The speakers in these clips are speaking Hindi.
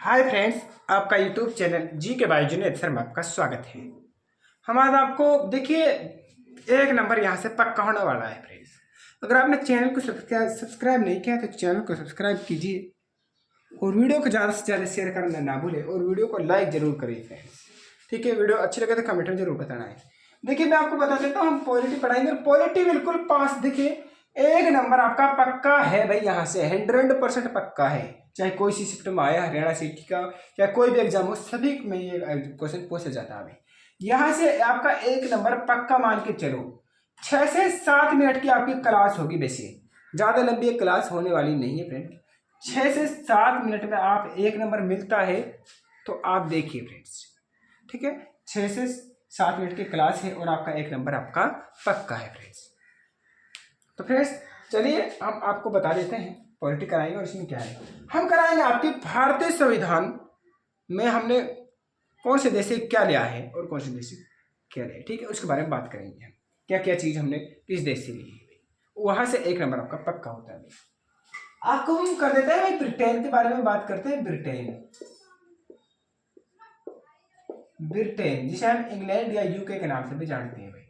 हाय फ्रेंड्स, आपका यूट्यूब चैनल जी के बाई जुनेद सर में आपका स्वागत है। हम आज आपको देखिए एक नंबर यहाँ से पक्का होने वाला है फ्रेंड्स। अगर आपने चैनल को सब्सक्राइब नहीं किया तो चैनल को सब्सक्राइब कीजिए और वीडियो को ज़्यादा से ज़्यादा शेयर करना ना भूलें और वीडियो को लाइक जरूर करिए फ्रेंड्स। ठीक है, वीडियो अच्छी लगे तो कमेंट में जरूर बताना है। देखिए मैं आपको बता देता हूँ, हम पॉलिटी पढ़ाएंगे और पॉलिटी बिल्कुल पास। देखिए एक नंबर आपका पक्का है भाई, यहाँ से 100% पक्का है। चाहे कोई सी शिफ्ट में आया हरियाणा सिटी का, चाहे कोई भी एग्जाम हो, सभी में ये क्वेश्चन पूछा जाता है। यहाँ से आपका एक नंबर पक्का मान के चलो। 6 से 7 मिनट की आपकी क्लास होगी, वैसे ज़्यादा लंबी क्लास होने वाली नहीं है फ्रेंड। 6 से 7 मिनट में आप एक नंबर मिलता है तो आप देखिए फ्रेंड्स। ठीक है, 6 से 7 मिनट की क्लास है और आपका एक नंबर आपका पक्का है फ्रेंड्स। तो फ्रेंड्स चलिए हम आपको बता देते हैं पॉलिटी कराएंगे और इसमें क्या है। हम कराएंगे आपके भारतीय संविधान में हमने कौन से देश से क्या लिया है और कौन से देश से क्या लिया है। ठीक है, उसके बारे में बात करेंगे हम, क्या क्या चीज़ हमने किस देश से ली है, वहाँ से एक नंबर आपका पक्का होता है। आपको हम कर देते हैं भाई ब्रिटेन के बारे में बात करते हैं। ब्रिटेन जिसे हम इंग्लैंड या यूके के नाम से भी जानते हैं भाई।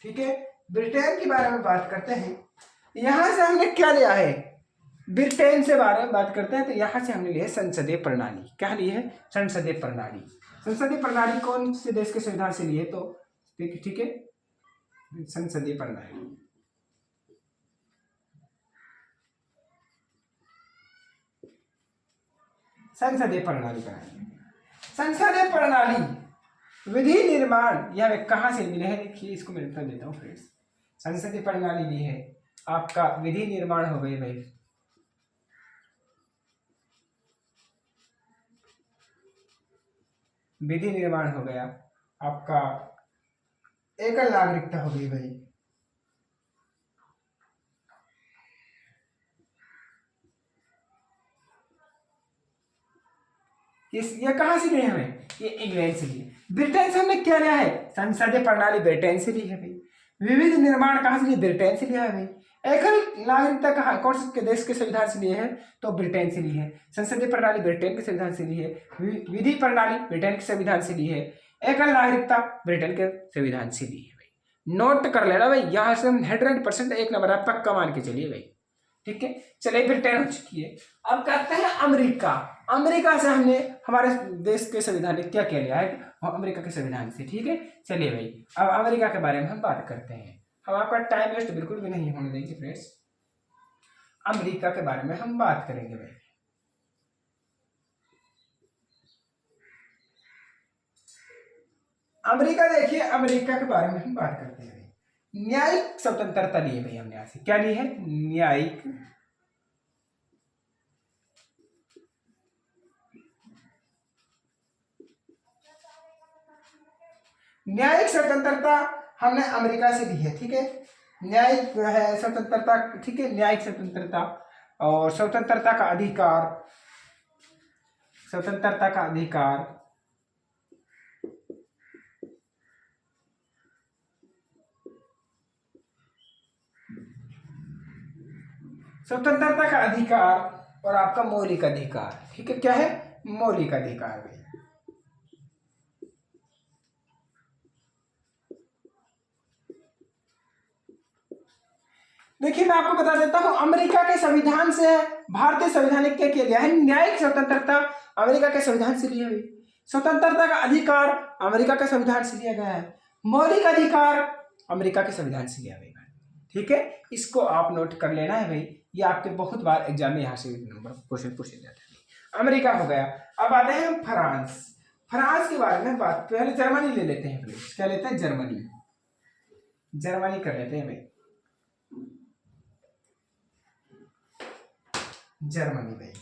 ठीक है, ब्रिटेन के बारे में बात करते हैं। यहां से हमने क्या लिया है, ब्रिटेन से बारे में बात करते हैं तो यहां से हमने लिया है संसदीय प्रणाली। क्या ली है? संसदीय प्रणाली। संसदीय प्रणाली कौन से देश के संविधान से लिए? तो ठीक है, संसदीय प्रणाली। संसदीय प्रणाली बनाएंगे। संसदीय प्रणाली विधि निर्माण यह कहां से मिले हैं? देखिए इसको मैं उत्तर देता हूँ फ्रेंड्स। संसदीय प्रणाली ली है आपका विधि निर्माण हो गई भाई। विधि निर्माण हो गया आपका, एकल नागरिकता हो गई भाई। ये कहां से लिए हमें? ये इंग्लैंड से लिए। ब्रिटेन से हमने क्या लिया है? संसदीय प्रणाली ब्रिटेन से ली है भाई। विविध निर्माण कहां से लिए? ब्रिटेन से लिया है भाई। एकल नागरिकता कहाँ कौन से देश के संविधान से लिए है? तो ब्रिटेन से ली है। संसदीय प्रणाली ब्रिटेन के संविधान से ली है। विधि प्रणाली ब्रिटेन के संविधान से ली है। एकल नागरिकता ब्रिटेन के संविधान से ली है भाई। नोट कर लेना भाई, यहाँ से हम 100% एक नंबर आप पक्का मान के चलिए भाई। ठीक है, चलिए ब्रिटेन हो चुकी है। अब करते हैं अमेरिका। अमेरिका से हमने हमारे देश के संविधान ने क्या क्या लिया है? अमेरिका के संविधान से। ठीक है, चलिए भाई अब अमेरिका के बारे में हम बात करते हैं। हम आपका टाइम वेस्ट बिल्कुल भी नहीं होने देंगे फ्रेंड्स। अमेरिका के बारे में हम बात करेंगे भाई। अमेरिका देखिए, अमेरिका के बारे में हम बात करते हैं। न्यायिक स्वतंत्रता ली है भाई हमने। यहाँ से क्या ली है? न्यायिक स्वतंत्रता हमने अमेरिका से ली है। ठीक है, न्यायिक है स्वतंत्रता। ठीक है, न्यायिक स्वतंत्रता और स्वतंत्रता का अधिकार। स्वतंत्रता का अधिकार स्वतंत्रता का अधिकार और आपका मौलिक अधिकार। ठीक है, क्या है? मौलिक अधिकार भी। देखिए मैं आपको बता देता हूं, अमेरिका के संविधान से भारतीय संविधान ने क्या लिया है? न्यायिक स्वतंत्रता अमेरिका के संविधान से लिया है। स्वतंत्रता का अधिकार अमेरिका के संविधान से लिया गया है। मौलिक अधिकार अमेरिका के संविधान से लिया गया है। ठीक है, इसको आप नोट कर लेना है भाई, ये आपके बहुत बार एग्जाम में यहाँ से नंबर क्वेश्चन पूछे जाते हैं। अमेरिका हो गया। अब आते हैं हम फ्रांस। फ्रांस के बारे में बात, पहले जर्मनी ले लेते हैं। क्या लेते हैं? जर्मनी। जर्मनी कर लेते हैं भाई। जर्मनी भाई।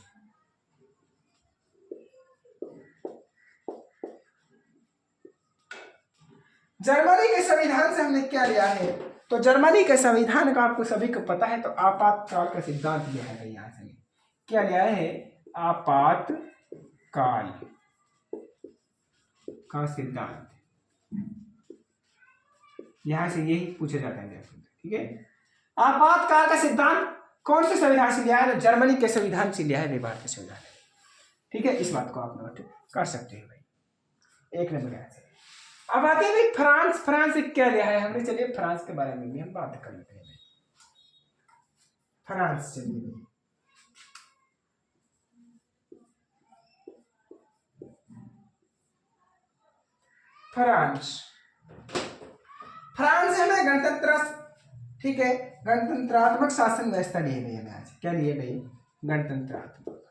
जर्मनी के संविधान से हमने क्या लिया है? तो जर्मनी के संविधान का आपको सभी को पता है, तो आपातकाल का सिद्धांत लिया है भाई। यहां से क्या लिया है? आपातकाल का सिद्धांत। यहां से यही पूछा जाता है। ठीक है, आपातकाल का सिद्धांत कौन से संविधान से लिया है? तो जर्मनी के संविधान से लिया है, भारतीय संविधान। ठीक है, इस बात को आप नोट कर सकते हो भाई। एक नंबर यहाँ से। अब आते हैं भाई फ्रांस। फ्रांस से क्या लिया है हमने, चलिए फ्रांस के बारे में भी हम बात कर लेते हैं। फ्रांस चलिए भाई, फ्रांस। फ्रांस है हमें गणतंत्र, ठीक है, गणतंत्रात्मक शासन व्यवस्था लिए गई हमें आज। क्या लिए गई, गणतंत्रात्मक,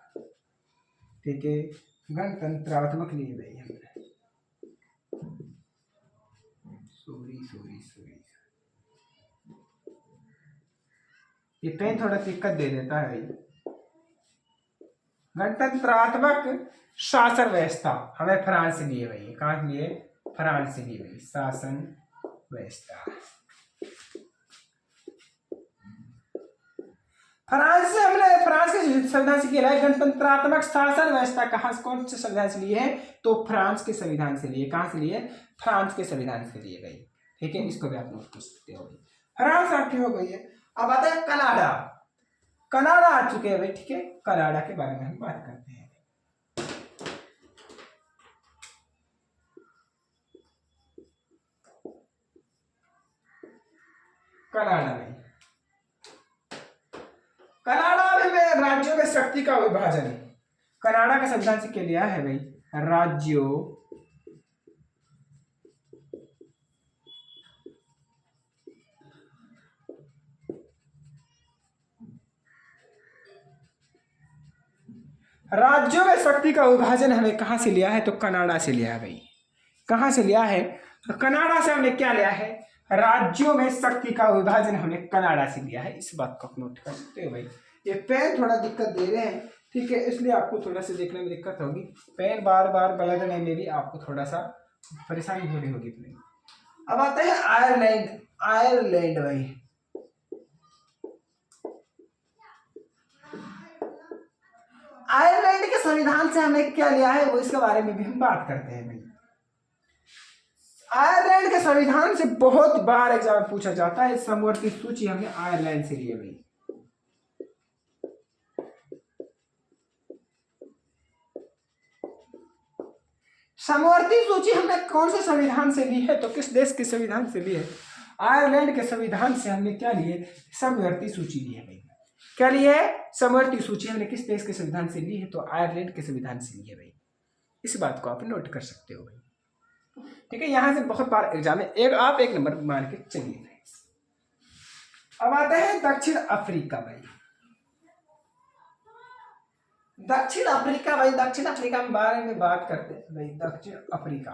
ठीक है, गणतंत्रात्मक लिए गई हमें। सॉरी सॉरी सॉरी, ये पेन थोड़ा दिक्कत दे देता है भाई। गणतंत्रात्मक शासन व्यवस्था हमें फ्रांस से लिए भाई। कहाँ से लिए, फ्रांस से लिए भाई शासन व्यवस्था। फ्रांस से हमने, फ्रांस के संविधान से किया है गणतंत्रात्मक शासन व्यवस्था। कहाँ से, कौन से संविधान से लिए है, तो फ्रांस के संविधान से लिए। कहाँ से लिए, फ्रांस के संविधान से लिए गई, ठीक है, इसको भी आप नोट कर सकते हो। फ्रांस आपकी हो गई है। अब आता है कनाडा। कनाडा आ चुके हैं भाई, ठीक है, कनाडा के बारे में हम बात करते हैं। कनाडा में, कनाडा में राज्यों में शक्ति का विभाजन। कनाडा का संविधान से क्या लिया है भाई, राज्यों राज्यों में शक्ति का विभाजन हमें कहां से लिया है, तो कनाडा से लिया है भाई। कहां से लिया है, तो कनाडा से हमने क्या लिया है, राज्यों में शक्ति का विभाजन हमने कनाडा से लिया है। इस बात को आप नोट कर सकते हो भाई। ये पेन थोड़ा दिक्कत दे रहे हैं, ठीक है, इसलिए आपको थोड़ा सा देखने में दिक्कत होगी। पेन बार बार बदलने में भी आपको थोड़ा सा परेशानी हो रही होगी। अब आता है आयरलैंड। आयरलैंड भाई, आयरलैंड के संविधान से हमने क्या लिया है, वो इसके बारे में भी हम बात करते हैं भाई। आयरलैंड के संविधान से बहुत बार एग्जाम पूछा जाता है। समवर्ती सूची हमने आयरलैंड से लिए भाई। समवर्ती सूची हमने कौन से संविधान से ली है, तो किस देश के संविधान से ली है, आयरलैंड के संविधान से हमने क्या लिए, समवर्ती सूची ली है भाई। क्या ली है, समवर्ती सूची हमने किस देश के संविधान से ली है, तो आयरलैंड के संविधान से ली है भाई। इस बात को आप नोट कर सकते हो भाई, ठीक है। यहां से बहुत बार एग्जाम में आप एक नंबर मान के चलिए। अब आते हैं दक्षिण अफ्रीका भाई। दक्षिण अफ्रीका भाई, दक्षिण अफ्रीका के बारे में बात करते हैं भाई। दक्षिण अफ्रीका,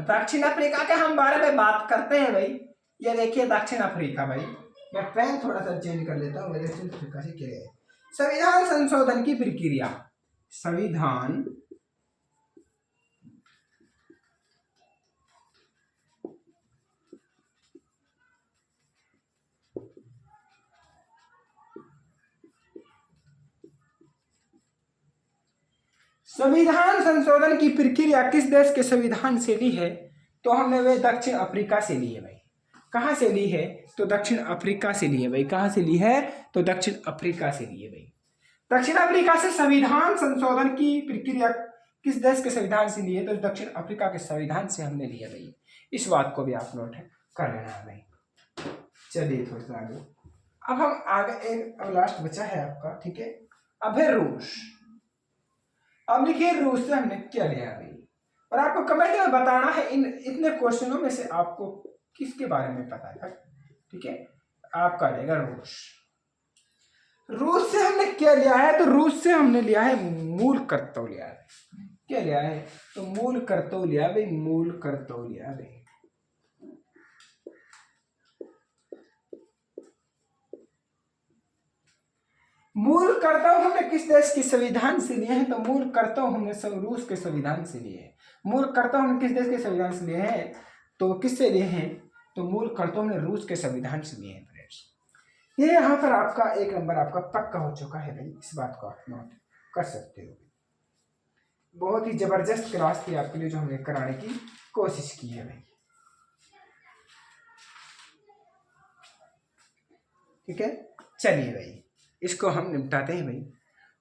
दक्षिण अफ्रीका के हम बारे में बात करते हैं भाई। ये देखिए दक्षिण अफ्रीका भाई, मैं पेन थोड़ा सा चेंज कर लेता हूँ। दक्षिण अफ्रीका से क्या है, संविधान संशोधन की प्रक्रिया। संविधान संविधान संशोधन की प्रक्रिया किस देश के संविधान से ली है, तो हमने वे दक्षिण अफ्रीका से ली है भाई। कहां से ली है, तो दक्षिण अफ्रीका से ली है भाई। कहां से ली है, तो दक्षिण अफ्रीका से ली है भाई। दक्षिण अफ्रीका से संविधान संशोधन की प्रक्रिया किस देश के संविधान से ली है, तो दक्षिण अफ्रीका के संविधान से हमने लिया भाई। इस बात को भी आप नोट कर लेना है भाई। चलिए थोड़ा सा आगे, अब हम आगे एक अब लास्ट बचा है आपका, ठीक है। अब है रूस। अब लिखिए रूस से हमने क्या लिया भाई, और आपको कमेंट में बताना है इन इतने क्वेश्चनों में से आपको किसके बारे में पता था, ठीक है। आपका रहेगा रूस। रूस से हमने क्या लिया है, तो रूस से हमने लिया है मूल कर्तव्य लिया है। क्या लिया है, तो मूल कर्तव्य लिया भाई। मूल कर्तव्य लिया भाई। मूल कर्तव्य हमने किस देश के संविधान से लिए हैं, तो मूल कर्तव्य हमने रूस के संविधान से लिए हैं। मूल कर्तव्य हमने किस देश के संविधान से लिए हैं, तो किससे लिए हैं, तो मूल कर्तव्य हमने रूस के संविधान से लिए हैं फ्रेंड्स। ये यहाँ पर आपका एक नंबर आपका पक्का हो चुका है भाई। इस बात को आप नोट कर सकते हो। बहुत ही जबरदस्त क्लास थी आपके लिए जो हमने कराने की कोशिश की है भाई, ठीक है। चलिए भाई, इसको हम निपटाते हैं भाई।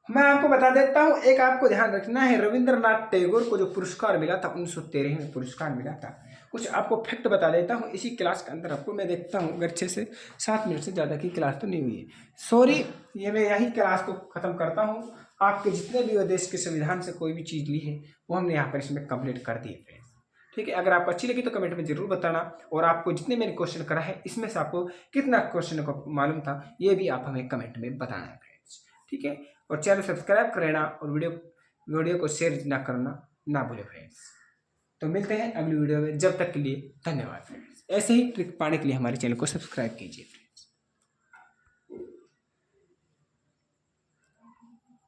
मैं आपको बता देता हूँ, एक आपको ध्यान रखना है, रविंद्रनाथ टैगोर को जो पुरस्कार मिला था 1913 में पुरस्कार मिला था। कुछ आपको फैक्ट बता देता हूँ इसी क्लास के अंदर आपको। मैं देखता हूँ अगर 6 से 7 मिनट से ज़्यादा की क्लास तो नहीं हुई है, सॉरी। ये मैं यही क्लास को ख़त्म करता हूँ। आपके जितने भी देश के संविधान से कोई भी चीज़ ली है वो हमने यहाँ पर इसमें कंप्लीट कर दी है फ्रेंड्स। ठीक है, अगर आपको अच्छी लगी तो कमेंट में जरूर बताना, और आपको जितने मैंने क्वेश्चन करा है इसमें से आपको कितना क्वेश्चन को मालूम था ये भी आप हमें कमेंट में बताना है फ्रेंड्स। ठीक है, और चैनल सब्सक्राइब कर लेना, और वीडियो को शेयर ना करना ना भूले फ्रेंड्स। तो मिलते हैं अगली वीडियो में, जब तक के लिए धन्यवाद फ्रेंड्स। ऐसे ही ट्रिक पाने के लिए हमारे चैनल को सब्सक्राइब कीजिए।